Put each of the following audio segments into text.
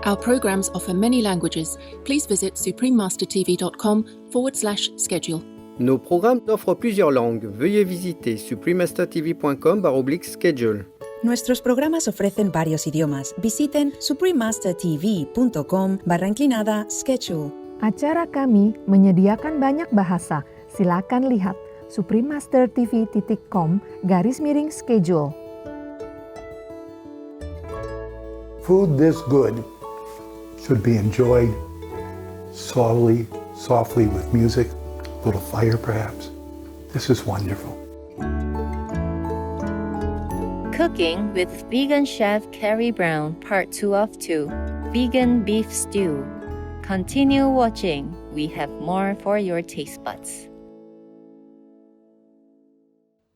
Our programs offer many languages. Please visit suprememastertv.com/schedule. Nos programmes offrent plusieurs langues. Veuillez visiter suprememastertv.com/schedule. Nuestros programas ofrecen varios idiomas. Visiten suprememastertv.com/schedule. Acara kami menyediakan banyak bahasa. Silakan lihat suprememastertv.com/schedule. Food this good should be enjoyed softly with music, a little fire perhaps. This is wonderful. Cooking with Vegan Chef Cary Brown, Part 2 of 2, Vegan Beef Stew. Continue watching. We have more for your taste buds.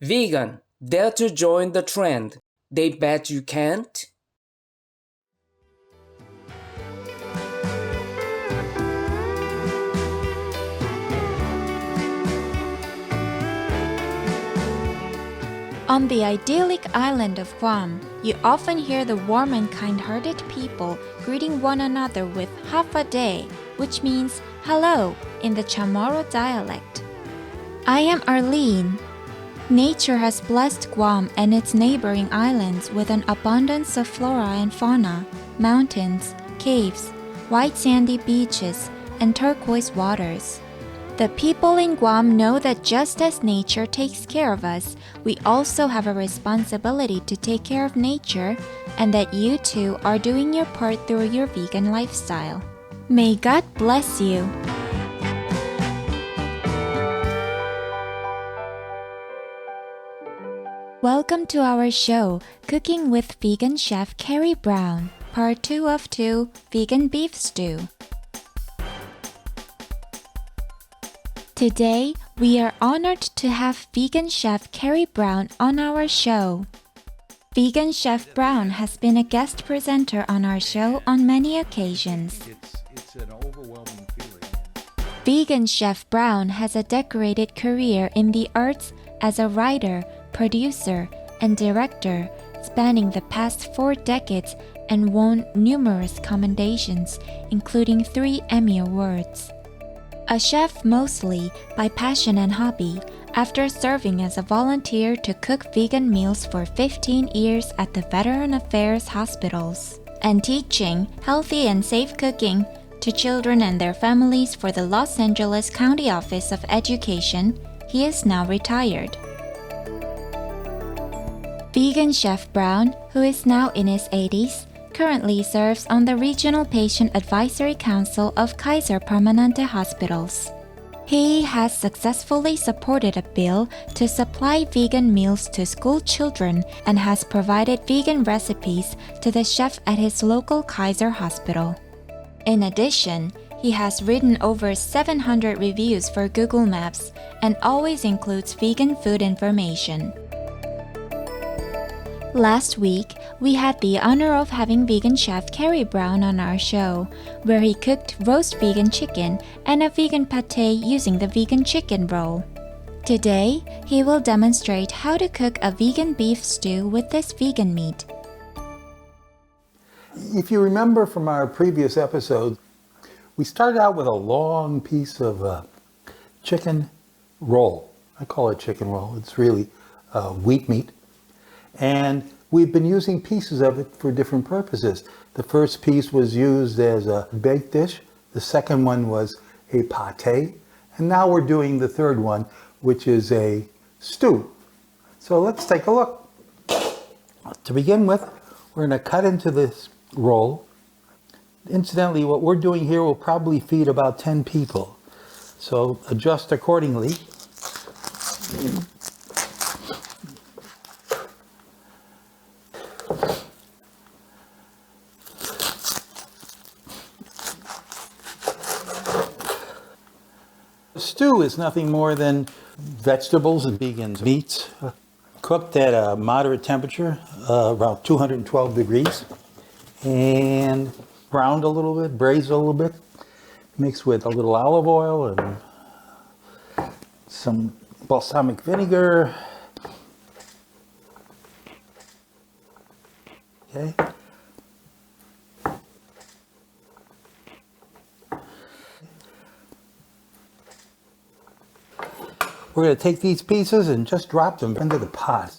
Vegan, dare to join the trend. They bet you can't? On the idyllic island of Guam, you often hear the warm and kind-hearted people greeting one another with "Hafa day," which means hello in the Chamorro dialect. I am Arlene. Nature has blessed Guam and its neighboring islands with an abundance of flora and fauna, mountains, caves, white sandy beaches, and turquoise waters. The people in Guam know that just as nature takes care of us, we also have a responsibility to take care of nature, and that you too are doing your part through your vegan lifestyle. May God bless you. Welcome to our show, Cooking with Vegan Chef Cary Brown, Part 2 of 2, Vegan Beef Stew. Today, we are honored to have Vegan Chef Cary Brown on our show. Vegan Chef Brown has been a guest presenter on our show on many occasions. It's an overwhelming feeling. Vegan Chef Brown has a decorated career in the arts as a writer, producer, and director, spanning the past 4 decades and won numerous commendations, including 3 Emmy Awards. A chef mostly by passion and hobby, after serving as a volunteer to cook vegan meals for 15 years at the Veteran Affairs hospitals, and teaching healthy and safe cooking to children and their families for the Los Angeles County Office of Education, he is now retired. Vegan Chef Brown, who is now in his 80s, currently serves on the Regional Patient Advisory Council of Kaiser Permanente Hospitals. He has successfully supported a bill to supply vegan meals to school children and has provided vegan recipes to the chef at his local Kaiser hospital. In addition, he has written over 700 reviews for Google Maps and always includes vegan food information. Last week, we had the honor of having Vegan Chef Cary Brown on our show, where he cooked roast vegan chicken and a vegan pate using the vegan chicken roll. Today, he will demonstrate how to cook a vegan beef stew with this vegan meat. If you remember from our previous episode, we started out with a long piece of chicken roll. I call it chicken roll. It's really wheat meat. And we've been using pieces of it for different purposes. The first piece was used as a baked dish. The second one was a pate. And now we're doing the third one, which is a stew. So let's take a look. To begin with, we're going to cut into this roll. Incidentally, what we're doing here will probably feed about 10 people. So adjust accordingly. Stew is nothing more than vegetables and vegan meats cooked at a moderate temperature, around 212 degrees, and browned a little bit, braised a little bit, mixed with a little olive oil and some balsamic vinegar. Okay. We're going to take these pieces and just drop them into the pot.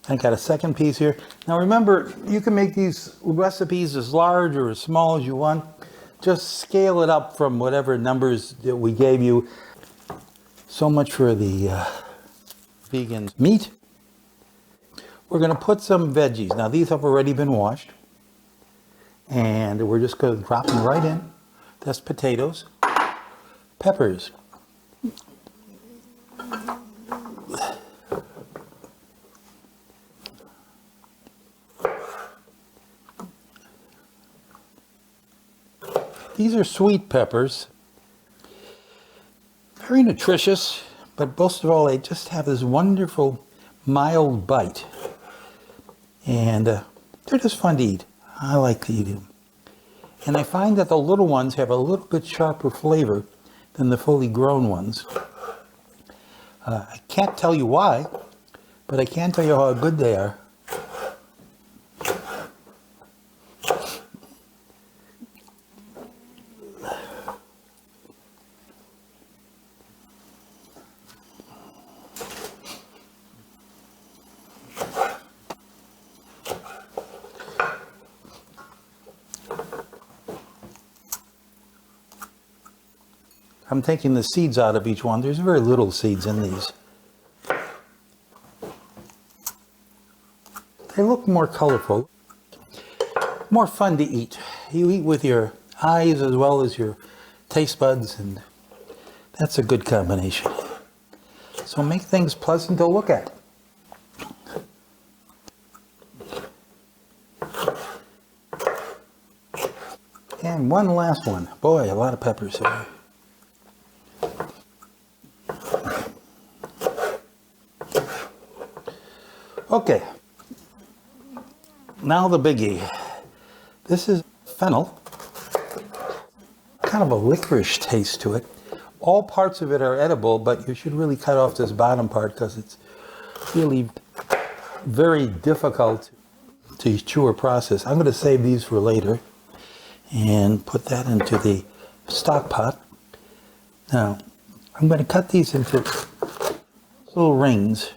I got a second piece here. Now remember, you can make these recipes as large or as small as you want. Just scale it up from whatever numbers that we gave you. So much for the vegan meat. We're going to put some veggies. Now these have already been washed. And we're just going to drop them right in. That's potatoes, peppers, these are sweet peppers. Very nutritious, but most of all, they just have this wonderful mild bite. And they're just fun to eat. I like to eat them. And I find that the little ones have a little bit sharper flavor than the fully grown ones. I can't tell you why, but I can tell you how good they are. I'm taking the seeds out of each one. There's very little seeds in these. They look more colorful, more fun to eat. You eat with your eyes as well as your taste buds, and that's a good combination. So make things pleasant to look at. And one last one. Boy, a lot of peppers here. Okay, now the biggie. This is fennel, kind of a licorice taste to it. All parts of it are edible, but you should really cut off this bottom part because it's really very difficult to chew or process. I'm going to save these for later and put that into the stock pot. Now, I'm going to cut these into little rings.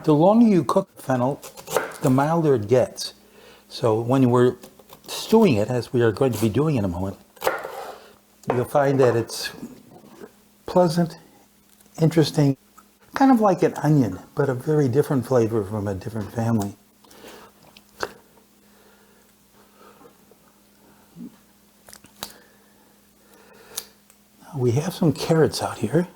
The longer you cook fennel, the milder it gets. So when we're stewing it, as we are going to be doing in a moment, you'll find that it's pleasant, interesting, kind of like an onion, but a very different flavor from a different family. Now we have some carrots out here.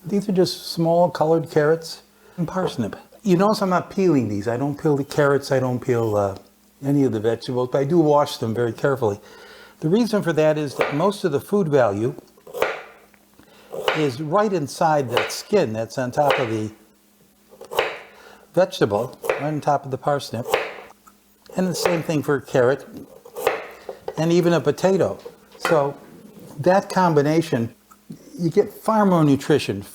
These are just small colored carrots and parsnip. You notice I'm not peeling these. I don't peel the carrots. I don't peel any of the vegetables, but I do wash them very carefully. The reason for that is that most of the food value is right inside that skin that's on top of the vegetable, right on top of the parsnip. And the same thing for a carrot and even a potato. So that combination, you get far more nutrition,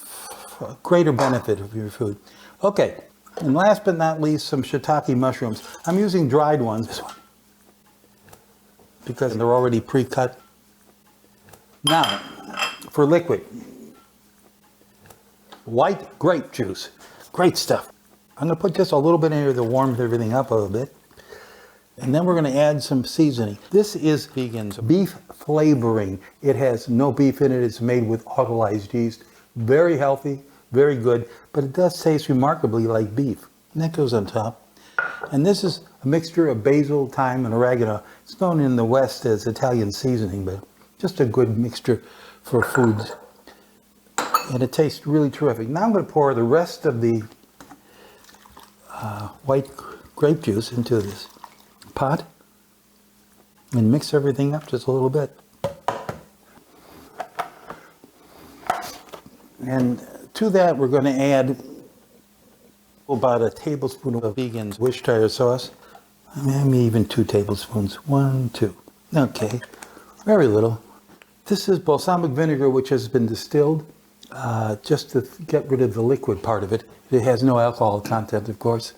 greater benefit of your food. Okay, and last but not least, some shiitake mushrooms. I'm using dried ones, this one, because they're already pre-cut. Now, for liquid, white grape juice, great stuff. I'm going to put just a little bit in here to warm everything up a little bit. And then we're going to add some seasoning. This is Vegan's beef flavoring. It has no beef in it. It's made with autolyzed yeast. Very healthy, very good, but it does taste remarkably like beef. And that goes on top. And this is a mixture of basil, thyme, and oregano. It's known in the West as Italian seasoning, but just a good mixture for foods. And it tastes really terrific. Now I'm going to pour the rest of the white grape juice into this pot and mix everything up just a little bit. And to that we're going to add about a tablespoon of Vegan's Worcestershire sauce, maybe even 2 tablespoons. 1, 2. Okay, very little. This is balsamic vinegar, which has been distilled just to get rid of the liquid part of it. It has no alcohol content, of course.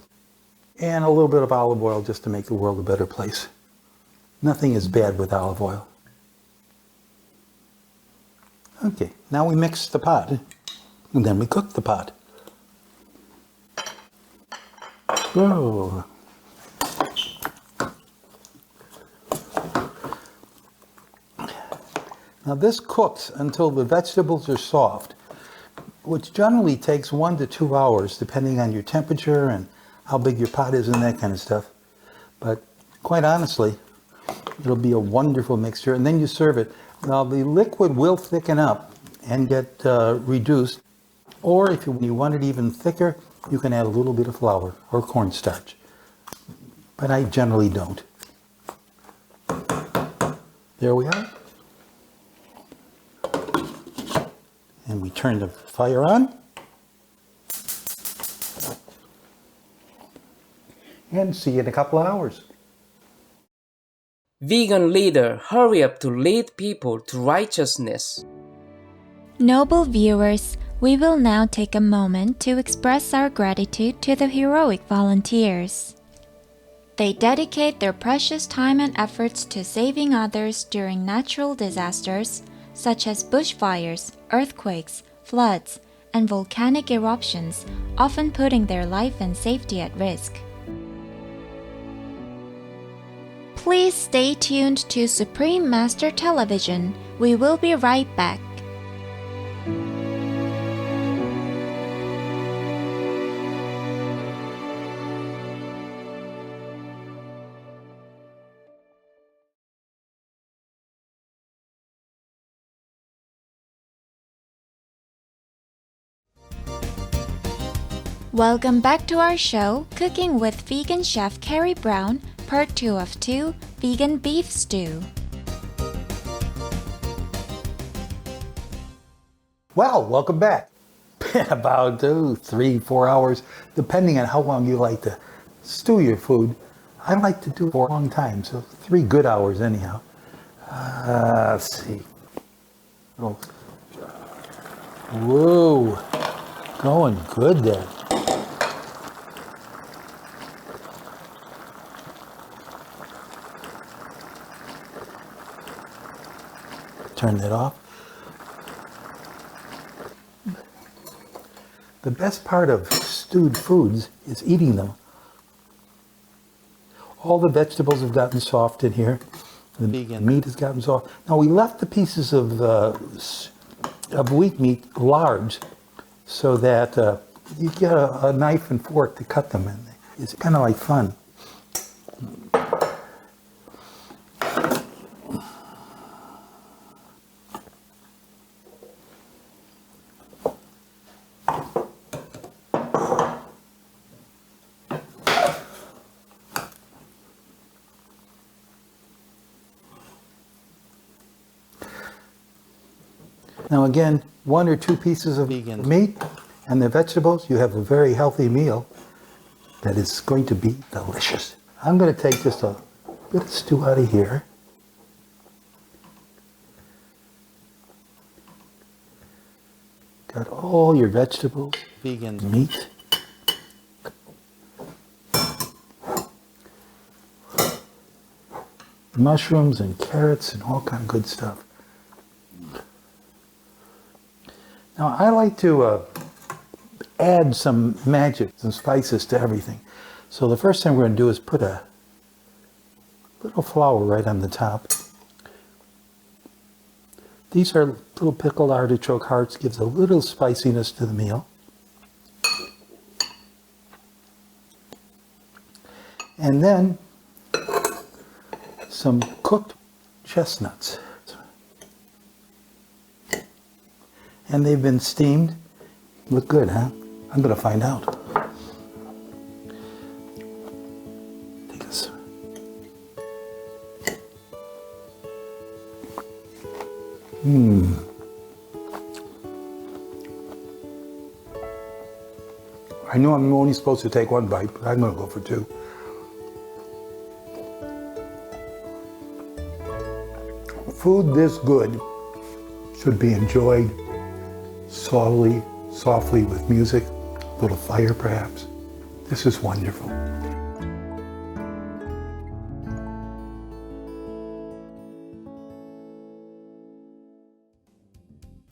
and a little bit of olive oil just to make the world a better place. Nothing is bad with olive oil. Okay, now we mix the pot, and then we cook the pot. Oh. Now this cooks until the vegetables are soft, which generally takes 1 to 2 hours, depending on your temperature and how big your pot is and that kind of stuff. But quite honestly, it'll be a wonderful mixture, and then you serve it. Now the liquid will thicken up and get reduced, or if you want it even thicker, you can add a little bit of flour or cornstarch. But I generally don't. There we are. And we turn the fire on. And see you in a couple of hours. Vegan leader, hurry up to lead people to righteousness. Noble viewers, we will now take a moment to express our gratitude to the heroic volunteers. They dedicate their precious time and efforts to saving others during natural disasters such as bushfires, earthquakes, floods, and volcanic eruptions, often putting their life and safety at risk. Please stay tuned to Supreme Master Television. We will be right back. Welcome back to our show, Cooking with Vegan Chef Cary Brown, Part 2 of 2, Vegan Beef Stew. Well, welcome back. Been about 3-4 hours, depending on how long you like to stew your food. I like to do it for a long time, so 3 good hours anyhow. Let's see. Oh. Whoa, going good there. Turn that off. The best part of stewed foods is eating them. All the vegetables have gotten soft in here. The vegan meat has gotten soft. Now we left the pieces of wheat meat large so that you get a knife and fork to cut them in. It's kind of like fun. Now again, 1 or 2 pieces of vegan meat and the vegetables, you have a very healthy meal that is going to be delicious. I'm going to take just a bit of stew out of here. Got all your vegetables, vegan meat. Mushrooms and carrots and all kind of good stuff. Now, I like to add some magic and spices to everything. So the first thing we're going to do is put a little flour right on the top. These are little pickled artichoke hearts, gives a little spiciness to the meal. And then some cooked chestnuts. And they've been steamed. Look good, huh? I'm going to find out. Take this. I know I'm only supposed to take 1 bite, but I'm going to go for 2. Food this good should be enjoyed softly with music, a little fire perhaps. This is wonderful.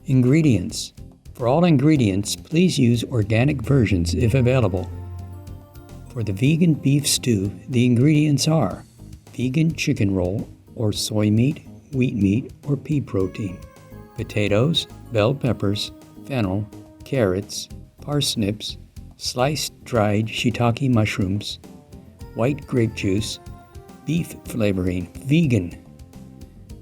Ingredients. For all ingredients, please use organic versions if available. For the vegan beef stew, the ingredients are vegan chicken roll or soy meat, wheat meat, or pea protein, potatoes, bell peppers, fennel, carrots, parsnips, sliced dried shiitake mushrooms, white grape juice, beef flavoring, vegan,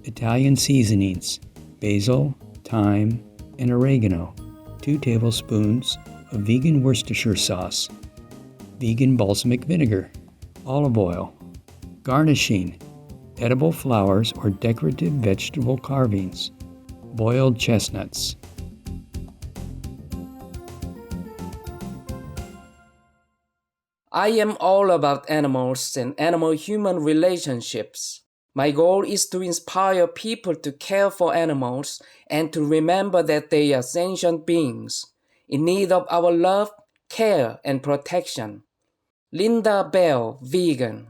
Italian seasonings, basil, thyme, and oregano, 2 tablespoons of vegan Worcestershire sauce, vegan balsamic vinegar, olive oil, garnishing, edible flowers or decorative vegetable carvings, boiled chestnuts. I am all about animals and animal-human relationships. My goal is to inspire people to care for animals and to remember that they are sentient beings in need of our love, care, and protection. Linda Bell, vegan.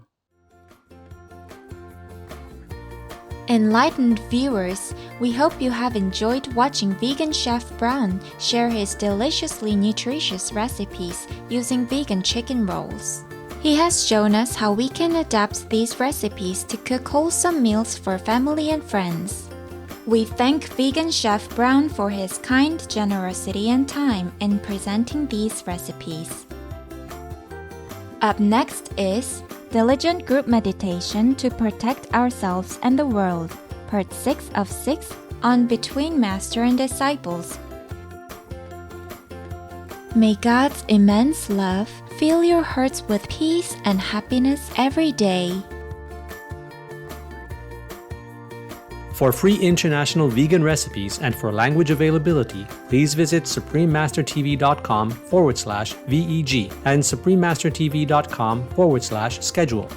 Enlightened viewers, we hope you have enjoyed watching Vegan Chef Brown share his deliciously nutritious recipes using vegan chicken rolls. He has shown us how we can adapt these recipes to cook wholesome meals for family and friends. We thank Vegan Chef Brown for his kind generosity and time in presenting these recipes. Up next is Diligent Group Meditation to Protect Ourselves and the World, Part 6 of 6 on Between Master and Disciples. May God's immense love fill your hearts with peace and happiness every day. For free international vegan recipes and for language availability, please visit suprememastertv.com/VEG and suprememastertv.com/schedule.